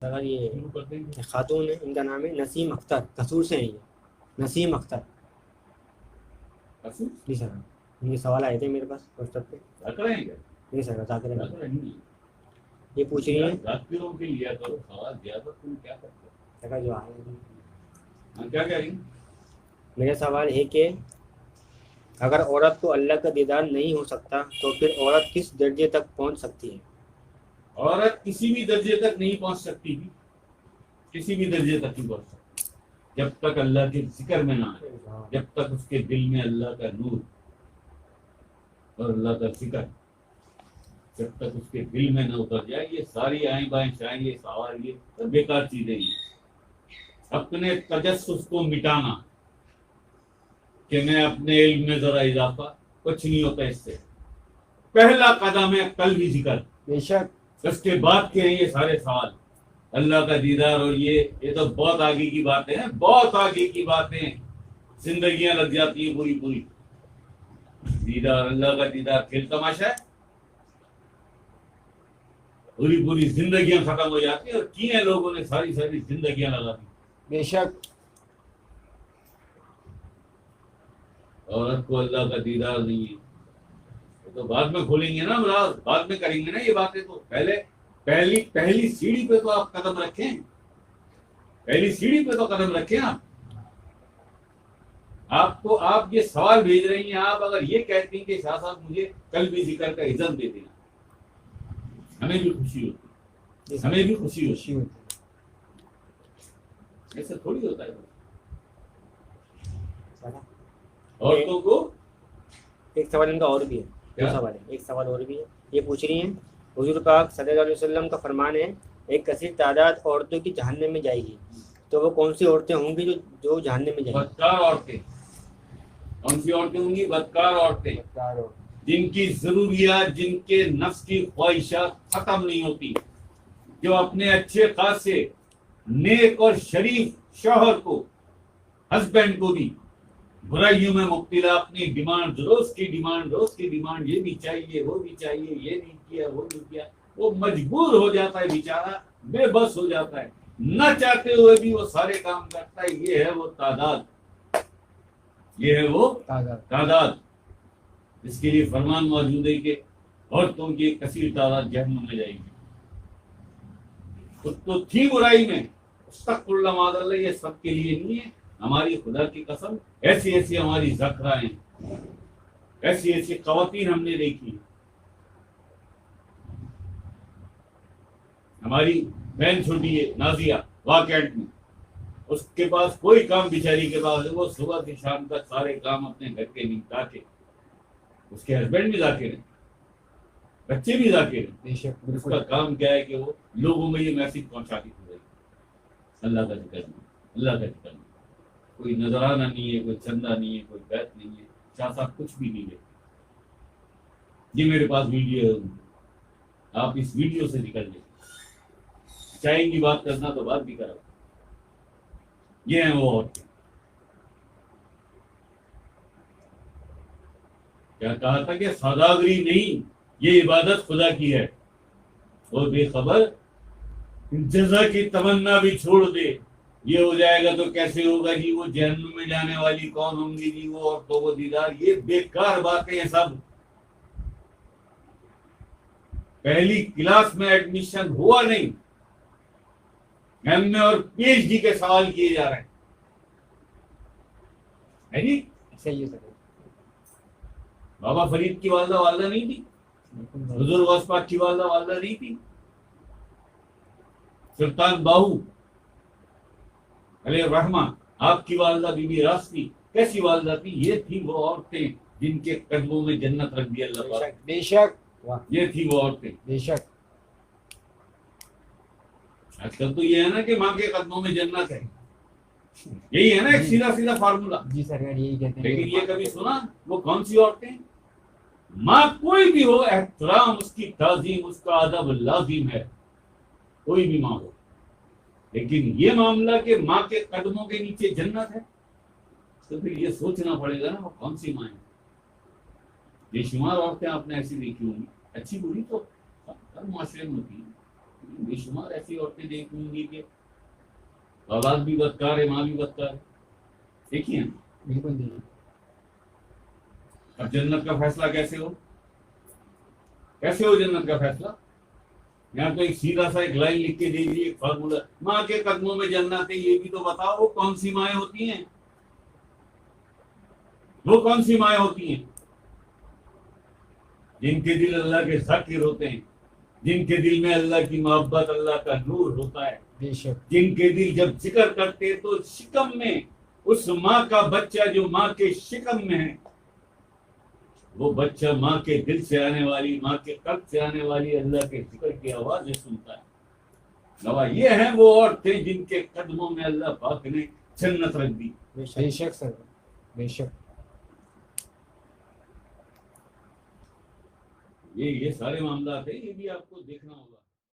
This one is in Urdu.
اگر یہ خاتون ہے، ان کا نام ہے نسیم اختر، قصور سے ہیں یہ، نسیم اختر جی سر۔ ان کے سوال آئے تھے میرے پاس واٹسپ پہ جی سر، ذاکر یہ پوچھ رہی ہیں جو آئے میرا سوال ہے کہ اگر عورت کو اللہ کا دیدار نہیں ہو سکتا تو پھر عورت کس درجے تک پہنچ سکتی ہے؟ عورت کسی بھی درجے تک نہیں پہنچ سکتی، کسی بھی درجے تک نہیں پہنچ سکتی جب تک اللہ کے ذکر میں نہ آئے، جب تک اس کے دل میں اللہ کا نور اور اللہ کا ذکر جب تک اس کے دل میں نہ اتر جائے۔ یہ ساری آئیں بائیں شائیں، یہ سوال، یہ بیکار چیزیں ہیں۔ اپنے تجسس کو مٹانا کہ میں اپنے علم میں ذرا اضافہ، کچھ نہیں ہوتا اس سے۔ پہلا قدم ہے قلبی ذکر، بے شک اس کے بعد کے ہیں یہ سارے سوال، اللہ کا دیدار۔ اور یہ تو بہت آگے کی باتیں ہیں، بہت آگے کی باتیں، زندگیاں لگ جاتی ہیں پوری پوری۔ دیدار، اللہ کا دیدار کھیل تماشا ہے، پوری پوری زندگیاں ختم ہو جاتی ہیں، اور کی ہیں لوگوں نے ساری ساری زندگیاں لگا دی۔ بے شک عورت کو اللہ کا دیدار نہیں ہے، وہ تو بعد میں کھولیں گے نا امراض، بعد میں کریں گے نا یہ باتیں۔ تو پہلی سیڑھی پہ تو آپ قدم رکھیں، پہلی سیڑھی پہ تو قدم رکھیں آپ یہ سوال بھیج رہی ہیں۔ آپ اگر یہ کہتی ہیں کہ شاہ صاحب مجھے قلبی ذکر کا اذن دے دینا، ہمیں بھی خوشی ہوتی، ہمیں بھی خوشی ہوتی۔ ایسا تھوڑی ہوتا ہے عورتوں کو۔ ایک سوال ان کا اور بھی ہے، دو سوال ہے، ایک سوال اور بھی ہے۔ یہ پوچھ رہی ہیں حضور پاک صلی اللہ علیہ وسلم کا فرمان ہے ایک کثیر تعداد عورتوں کی جہنم میں جائے گی، تو وہ کون سی عورتیں ہوں گی جو جہنم میں جائیں گی؟ بدکار عورتیں۔ کون سی عورتیں ہوں گی؟ بدکار عورتیں، جن کی ضروریات، جن کے نفس کی خواہشات ختم نہیں ہوتی، جو اپنے اچھے خاصے نیک اور شریف شوہر کو، ہسبینڈ کو بھی برائیوں میں مبتلا، اپنی ڈیمانڈ، روز کی ڈیمانڈ، یہ بھی چاہیے، وہ بھی چاہیے، یہ نہیں کیا، وہ نہیں کیا، وہ مجبور ہو جاتا ہے بیچارہ، بے بس ہو جاتا ہے، نہ چاہتے ہوئے بھی وہ سارے کام کرتا ہے۔ یہ ہے وہ تعداد، یہ ہے وہ تعداد۔ اس کے لیے فرمان موجود ہے کہ عورتوں کی ایک کثیر تعداد جہنم میں جائے گی۔ خود تو تھی برائی میں، استغفر اللہ معاذ اللہ، یہ سب کے لیے نہیں ہے۔ ہماری خدا کی قسم، ایسی ایسی ہماری ذکرائیں، ایسی ایسی خواتین ہم نے دیکھی۔ ہماری بہن چھوٹی ہے نازیہ واقعات میں، اس کے پاس کوئی کام بیچاری کے پاس ہے، وہ صبح سے شام تک سارے کام اپنے گھر کے نمٹا کے، اس کے ہسبینڈ بھی ذاکر ہیں، بچے بھی ذاکر ہیں، اس کا کام کیا ہے کہ وہ لوگوں میں یہ میسج پہنچاتی ہے، اللہ کا ذکر نہیں، اللہ کا ذکر نہیں، کوئی نذرانہ نہیں ہے، کوئی چندہ نہیں ہے، کوئی بیت نہیں ہے، شاہ صاحب کچھ بھی نہیں ہے۔ یہ میرے پاس ویڈیو ہے، آپ اس ویڈیو سے نکل جائیں، چاہیں گی بات کرنا تو بات بھی کرو۔ یہ ہیں وہ عورتیں۔ کیا کہا تھا کہ سوداگری نہیں، یہ عبادت خدا کی ہے، اور بے خبر جزا کی تمنا بھی چھوڑ دے، یہ ہو جائے گا تو کیسے ہوگا جی، وہ جہنم میں جانے والی کون ہوں گی جی، وہ عورتوں کو دیدار، یہ بیکار باتیں ہیں سب۔ پہلی کلاس میں ایڈمیشن ہوا نہیں، ایم اے اور پی ایچ ڈی کے سوال کیے جا رہے ہیں جی۔ صحیح ہے سر۔ بابا فرید کی والدہ نہیں تھی، حضور غوث پاک کی والدہ نہیں تھی، سلطان باہو علیہ الرحمہ آپ کی والدہ بی بی راس تھی، کیسی والدہ تھی؟ یہ تھی وہ عورتیں جن کے قدموں میں جنت رکھ دی اللہ پاک، بے شک، یہ تھی وہ عورتیں۔ بے شک۔ آج کل تو یہ ہے نا کہ ماں کے قدموں میں جنت ہے، یہی ہے نا ایک سیدھا سیدھا فارمولا۔ جی سر، یہی کہتے ہیں۔ لیکن یہ کبھی سنا وہ کون سی عورتیں؟ ماں کوئی بھی ہو، احترام، اس کی تعظیم، اس کا ادب لازم ہے، کوئی بھی ماں ہو، لیکن یہ معاملہ کہ ماں کے قدموں کے نیچے جنت ہے، تو پھر یہ سوچنا پڑے گا نا وہ کون سی ماں ہے۔ بے شمار عورتیں آپ نے ایسی دیکھی ہوں گی، اچھی بری تو ہر معاشرے میں ہوتی ہیں، بے شمار ایسی عورتیں دیکھیں گی کہ اولاد بھی بدکار ہے، ماں بھی بدکار ہے، دیکھیے نا۔ بالکل دیکھیے، اب جنت کا فیصلہ کیسے ہو؟ کیسے ہو جنت کا فیصلہ؟ یہاں تو ایک سیدھا سا ایک لائن لکھ کے دے دیجیے، ایک فارمولا، ماں کے قدموں میں جنت ہے، یہ بھی تو بتاؤ وہ کون سی مائیں ہوتی ہیں؟ وہ کون سی مائیں ہوتی ہیں جن کے دل اللہ کے ذاکر ہوتے ہیں، جن کے دل میں اللہ کی محبت، اللہ کا نور ہوتا ہے، بے شک جن کے دل جب ذکر کرتے تو شکم میں اس ماں کا بچہ جو ماں کے شکم میں ہے، وہ بچہ ماں کے دل سے آنے والی، ماں کے قلب سے آنے والی اللہ کے ذکر کی آوازیں سنتا ہے۔ گواہ یہ ہیں وہ عورتیں جن کے قدموں میں اللہ پاک نے جنت رکھ دی۔ بے شک سر، بے شک، یہ سارے معاملات ہیں، یہ بھی آپ کو دیکھنا ہوگا۔